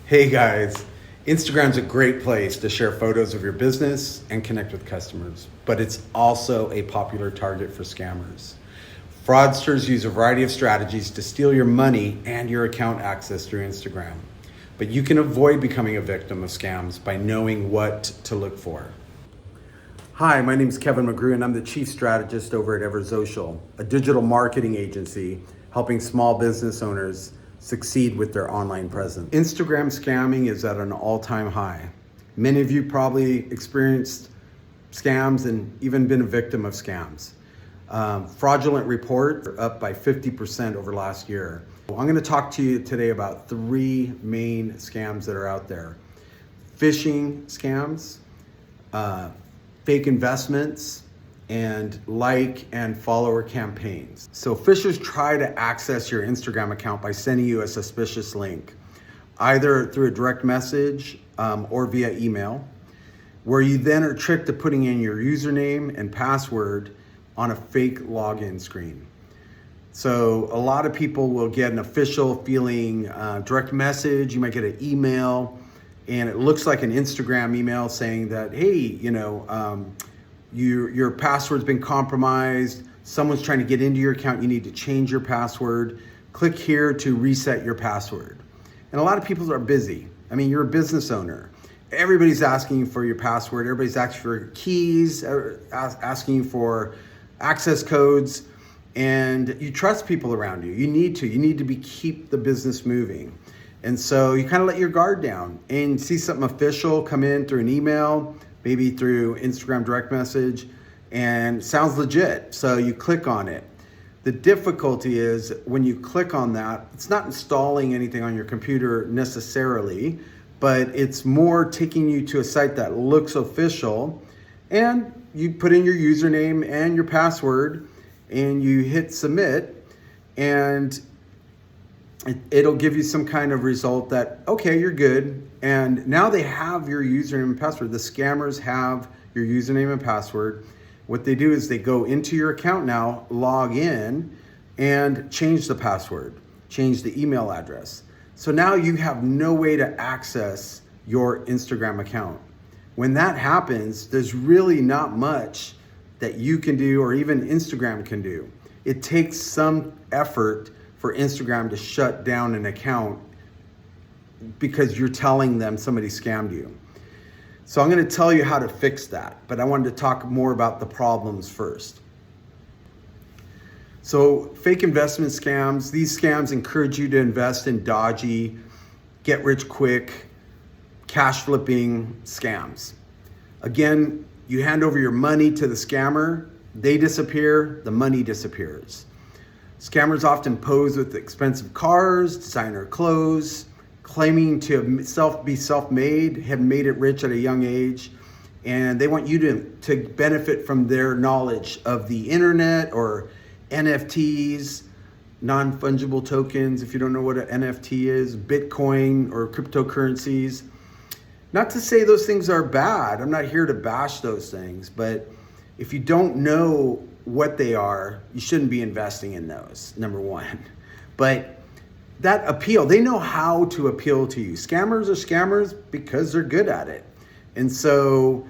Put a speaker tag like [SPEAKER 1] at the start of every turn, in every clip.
[SPEAKER 1] Hey guys, Instagram's a great place to share photos of your business and connect with customers, but it's also a popular target for scammers. Fraudsters use a variety of strategies to steal your money and your account access through Instagram. But you can avoid becoming a victim of scams by knowing what to look for. Hi, my name is Kevin McGrew and I'm the Chief Strategist over at EverSocial, a digital marketing agency helping small business owners succeed with their online presence. Instagram scamming is at an all-time high. Many of you probably experienced scams and even been a victim of scams. Fraudulent reports are up by 50% over last year. I'm going to talk to you today about three main scams that are out there. Phishing scams, fake investments, and like and follower campaigns. So phishers try to access your Instagram account by sending you a suspicious link, either through a direct message or via email, where you then are tricked to putting in your username and password on a fake login screen. So a lot of people will get an official feeling direct message. You might get an email and it looks like an Instagram email saying that, hey, your password's been compromised. Someone's trying to get into your account. You need to change your password. Click here to reset your password. And a lot of people are busy. I mean, you're a business owner. Everybody's asking you for your password. Everybody's asking for keys, asking you for access codes, and you trust people around you. You need to keep the business moving. And so you kind of let your guard down and see something official come in through an email, maybe through Instagram direct message, and sounds legit. So you click on it. The difficulty is when you click on that, it's not installing anything on your computer necessarily, but it's more taking you to a site that looks official, and you put in your username and your password and you hit submit, and it'll give you some kind of result that, okay, you're good. And now they have your username and password. The scammers have your username and password. What they do is they go into your account now, log in, and change the password, change the email address. So now you have no way to access your Instagram account. When that happens, there's really not much that you can do or even Instagram can do. It takes some effort for Instagram to shut down an account because you're telling them somebody scammed you. So I'm going to tell you how to fix that, but I wanted to talk more about the problems first. So fake investment scams, these scams encourage you to invest in dodgy, get rich quick, cash flipping scams. Again, you hand over your money to the scammer, they disappear, the money disappears. Scammers often pose with expensive cars, designer clothes, claiming to be self-made, have made it rich at a young age, and they want you to benefit from their knowledge of the internet or NFTs, non-fungible tokens, if you don't know what an NFT is, Bitcoin or cryptocurrencies. Not to say those things are bad. I'm not here to bash those things, but if you don't know what they are, you shouldn't be investing in those, number one. But that appeal, they know how to appeal to you. Scammers are scammers because they're good at it. And so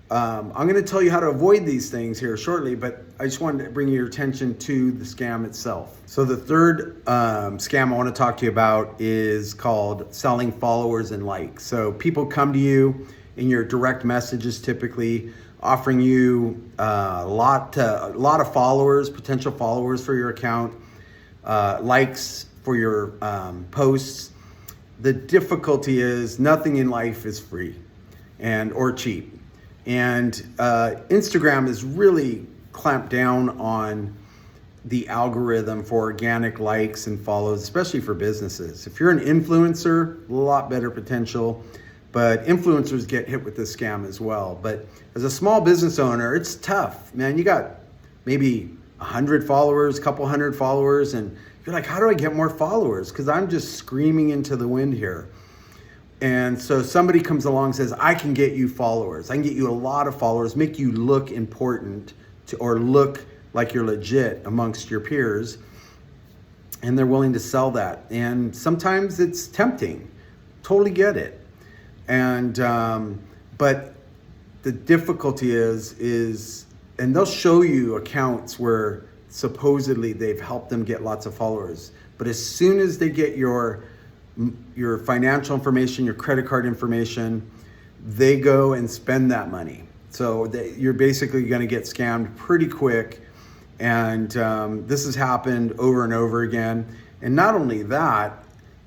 [SPEAKER 1] I'm going to tell you how to avoid these things here shortly, but I just wanted to bring your attention to the scam itself. So the third scam I want to talk to you about is called selling followers and likes. So people come to you in your direct messages, typically offering you a lot of followers, potential followers for your account, likes for your posts. The difficulty is nothing in life is free or cheap. And Instagram is really clamped down on the algorithm for organic likes and follows, especially for businesses. If you're an influencer, a lot better potential, but influencers get hit with this scam as well. But as a small business owner, it's tough, man. You got maybe 100 followers, a couple hundred followers, and you're like, how do I get more followers? Because I'm just screaming into the wind here. And so somebody comes along and says, I can get you followers. I can get you a lot of followers, make you look important or look like you're legit amongst your peers. And they're willing to sell that. And sometimes it's tempting. totally get it. And but the difficulty is, and they'll show you accounts where supposedly they've helped them get lots of followers, but as soon as they get your financial information, your credit card information, they go and spend that money. So you're basically going to get scammed pretty quick. And this has happened over and over again. And not only that,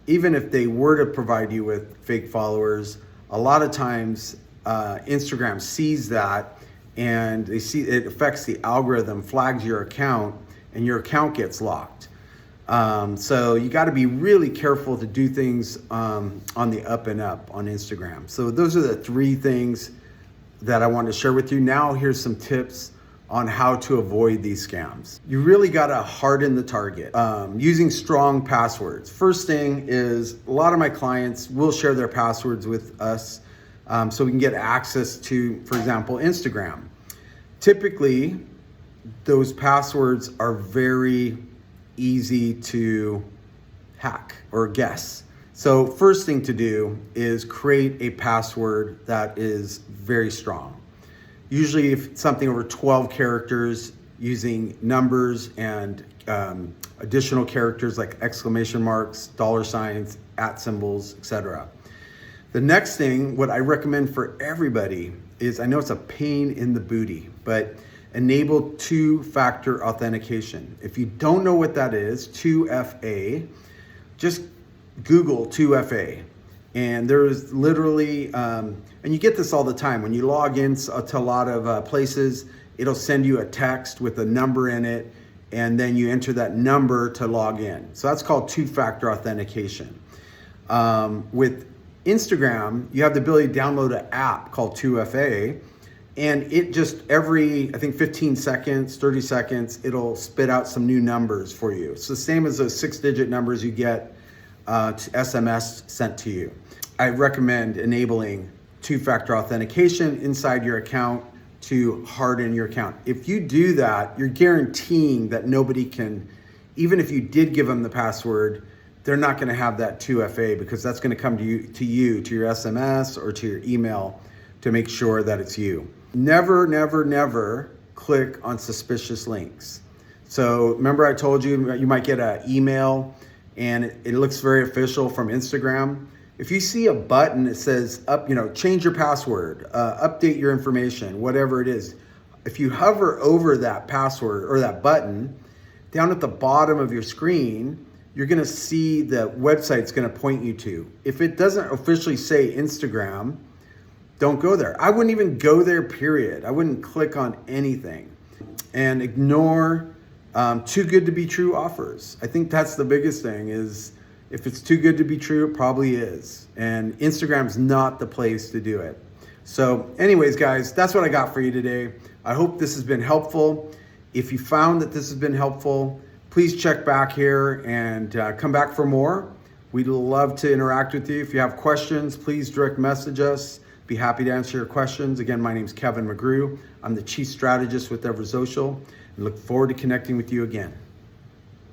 [SPEAKER 1] even if they were to provide you with fake followers, a lot of times Instagram sees that, and they see it affects the algorithm, flags your account, and your account gets locked. So you got to be really careful to do things on the up and up on Instagram. So those are the 3 things that I wanted to share with you. Now here's some tips on how to avoid these scams. You really got to harden the target using strong passwords. First thing is, a lot of my clients will share their passwords with us so we can get access to, for example, Instagram. Typically, those passwords are very easy to hack or guess. So first thing to do is create a password that is very strong. Usually if it's something over 12 characters, using numbers and additional characters like exclamation marks, $signs, @symbols, etc. The next thing, what I recommend for everybody is, I know it's a pain in the booty, but enable 2-factor authentication. If you don't know what that is, 2FA, just Google 2FA. And there's literally, and you get this all the time, when you log in to a lot of places, it'll send you a text with a number in it, and then you enter that number to log in. So that's called 2-factor authentication. With Instagram, you have the ability to download an app called 2FA, and it just every, I think 15 seconds, 30 seconds, it'll spit out some new numbers for you. It's the same as those 6-digit numbers you get to SMS sent to you. I recommend enabling 2-factor authentication inside your account to harden your account. If you do that, you're guaranteeing that nobody can, even if you did give them the password, they're not going to have that 2FA, because that's going to come to your SMS or to your email to make sure that it's you. Never, never, never click on suspicious links. So remember I told you, you might get an email and it looks very official from Instagram. If you see a button that says change your password, update your information, whatever it is, if you hover over that password or that button, down at the bottom of your screen, you're gonna see the website's gonna point you to. If it doesn't officially say Instagram, don't go there. I wouldn't even go there, period. I wouldn't click on anything. And ignore too good to be true offers. I think that's the biggest thing, is if it's too good to be true, it probably is. And Instagram's not the place to do it. So anyways, guys, that's what I got for you today. I hope this has been helpful. If you found that this has been helpful, please check back here and come back for more. We'd love to interact with you. If you have questions, please direct message us. Be happy to answer your questions. Again, my name is Kevin McGrew. I'm the Chief Strategist with EverSocial, and look forward to connecting with you again.